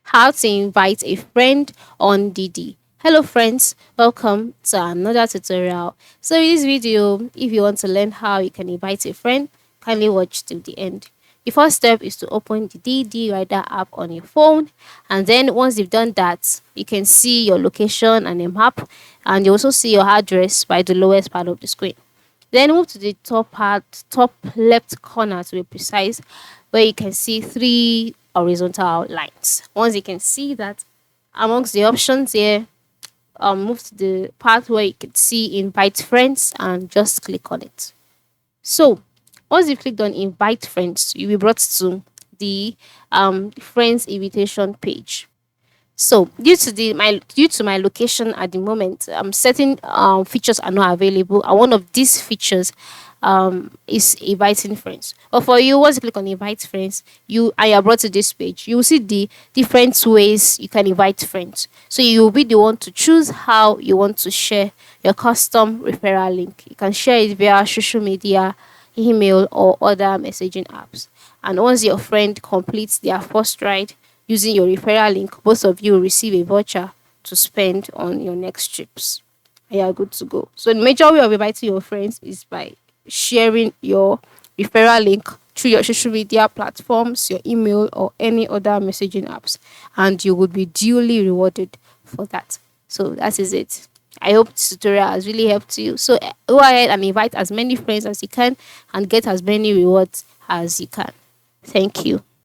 how to invite a friend on DiDi. Hello friends, welcome to another tutorial. So in this video, if you want to learn how you can invite a friend, kindly watch till the end. The first step is to open the DiDi Rider app on your phone, and then once you've done that, you can see your location and a map, and you also see your address by the lowest part of the screen. Then move to the top left corner to be precise, where you can see three horizontal lines. Once you can see that, amongst the options here, move to the part where you can see invite friends and just click on it. So once you've clicked on invite friends, you'll be brought to the friends invitation page. So due to my location at the moment, certain features are not available, and one of these features is inviting friends. But for you, once you click on invite friends, you are brought to this page. You will see the different ways you can invite friends. So you will be the one to choose how you want to share your custom referral link. You can share it via social media, email, or other messaging apps. And once your friend completes their first ride using your referral link, both of you will receive a voucher to spend on your next trips. And you are good to go. So the major way of inviting your friends is by sharing your referral link through your social media platforms, your email, or any other messaging apps, and you would be duly rewarded for that. So that is it. I hope this tutorial has really helped you. So go ahead and invite as many friends as you can and get as many rewards as you can. Thank you.